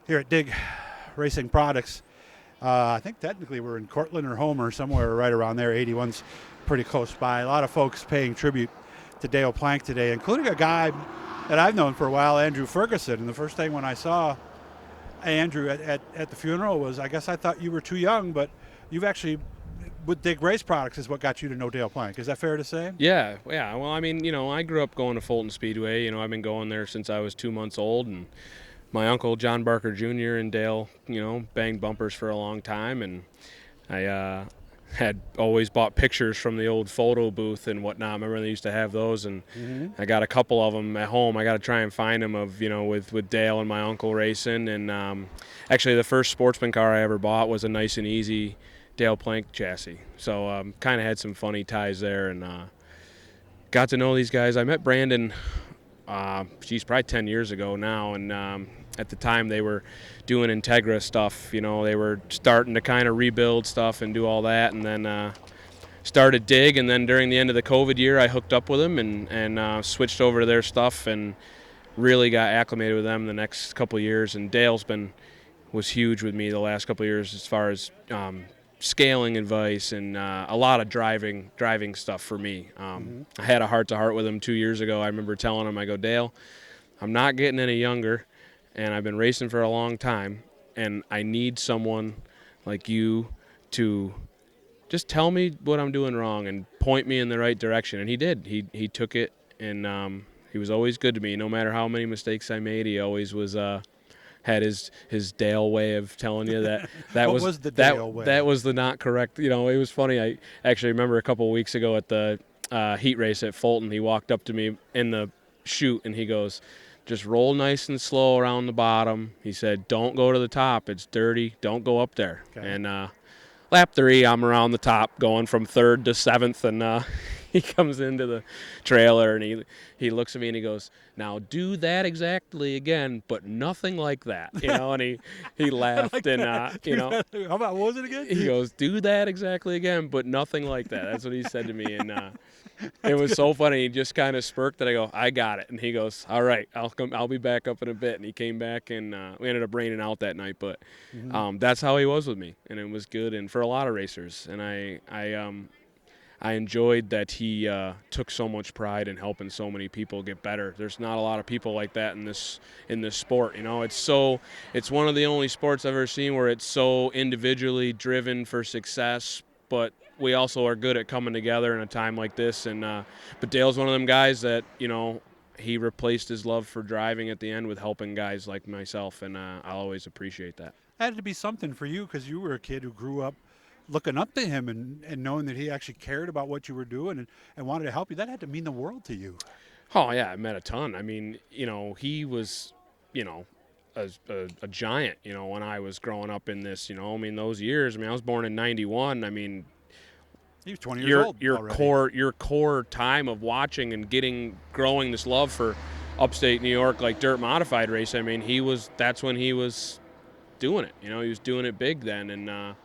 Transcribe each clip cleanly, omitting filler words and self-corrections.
here at Dig Racing Products. I think technically we're in Cortland or Homer, somewhere right around there. 81's pretty close by. A lot of folks paying tribute to Dale Planck today, including a guy that I've known for a while, Andrew Ferguson. And the first thing when I saw Andrew at the funeral was, I guess I thought you were too young, but you've actually, with Dig Race Products, is what got you to know Dale Planck. Is that fair to say? Yeah. Well, I mean, I grew up going to Fulton Speedway. I've been going there since I was 2 months old, and my uncle John Barker Jr. and Dale, banged bumpers for a long time, and I had always bought pictures from the old photo booth and whatnot. I remember they used to have those, and I got a couple of them at home. I got to try and find them with Dale and my uncle racing. And actually, the first sportsman car I ever bought was a nice and easy Dale Planck chassis. So kind of had some funny ties there, and got to know these guys. I met Brandon, probably 10 years ago now, and at the time they were doing Integra stuff. They were starting to kind of rebuild stuff and do all that, and then started Dig. And then during the end of the COVID year, I hooked up with them and switched over to their stuff and really got acclimated with them the next couple of years. And Dale's was huge with me the last couple of years as far as scaling advice and a lot of driving stuff for me. I had a heart-to-heart with him 2 years ago. I remember telling him, I go, Dale, I'm not getting any younger, and I've been racing for a long time, and I need someone like you to just tell me what I'm doing wrong and point me in the right direction. And he did. He took it, and he was always good to me. No matter how many mistakes I made, he always was had his Dale way of telling you that What was the Dale way? That was the not correct. It was funny. I actually remember a couple of weeks ago at the heat race at Fulton, he walked up to me in the chute and he goes, just roll nice and slow around the bottom. He said, don't go to the top. It's dirty. Don't go up there. Okay. And lap 3, I'm around the top going from 3rd to 7th, and he comes into the trailer and he looks at me and he goes, now do that exactly again, but nothing like that, and he laughed. Like, and how about, what was it again? He goes, do that exactly again, but nothing like that. That's what he said to me, and it was so funny. He just kind of smirked, and I go, I got it. And he goes, all right, I'll be back up in a bit. And he came back, and we ended up raining out that night, but that's how he was with me, and it was good. And for a lot of racers, and I enjoyed that he took so much pride in helping so many people get better. There's not a lot of people like that in this sport. It's one of the only sports I've ever seen where it's so individually driven for success, but we also are good at coming together in a time like this. And but Dale's one of them guys that he replaced his love for driving at the end with helping guys like myself, and I'll always appreciate that. It had to be something for you because you were a kid who grew up looking up to him and knowing that he actually cared about what you were doing and wanted to help you. That had to mean the world to you. Oh, yeah, I met a ton. I mean, he was, a giant, when I was growing up in this, those years. I was born in 91. He was 20 years old already. Your core time of watching and growing this love for upstate New York, like dirt modified racing. That's when he was doing it. He was doing it big then. And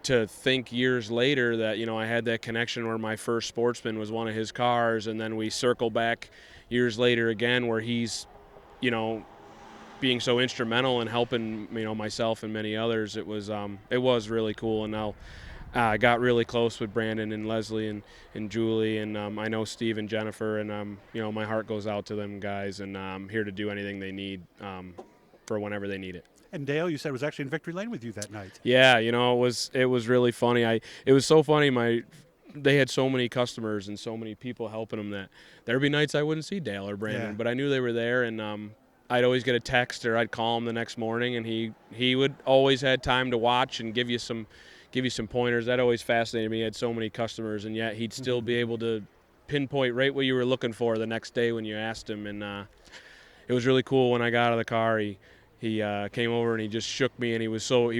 to think years later that, I had that connection where my first sportsman was one of his cars, and then we circle back years later again where he's, being so instrumental in helping, myself and many others. It was really cool. And now I got really close with Brandon and Leslie and Julie, and I know Steve and Jennifer, and my heart goes out to them guys, and I'm here to do anything they need for whenever they need it. And Dale, you said, was actually in victory lane with you that night. Yeah, it was really funny. It was so funny. They had so many customers and so many people helping them that there'd be nights I wouldn't see Dale or Brandon, but I knew they were there, and I'd always get a text or I'd call him the next morning, and he would always had time to watch and give you some pointers. That always fascinated me. He had so many customers, and yet he'd still be able to pinpoint right what you were looking for the next day when you asked him. And it was really cool when I got out of the car. He came over and he just shook me, and he was so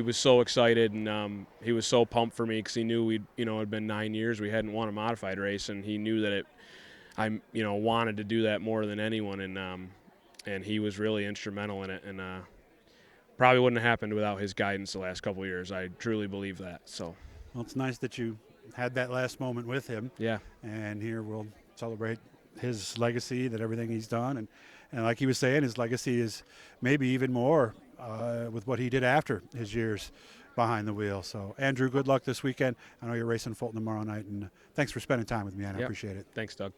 excited, and he was so pumped for me because he knew it'd been 9 years we hadn't won a modified race, and he knew that I wanted to do that more than anyone, and he was really instrumental in it, and probably wouldn't have happened without his guidance the last couple of years. I truly believe that. So, well, it's nice that you had that last moment with him. Yeah. And here we'll celebrate his legacy, that everything he's done, and like he was saying, his legacy is maybe even more with what he did after his years behind the wheel. So, Andrew, good luck this weekend. I know you're racing Fulton tomorrow night, and thanks for spending time with me, and I Yep. appreciate it. Thanks, Doug.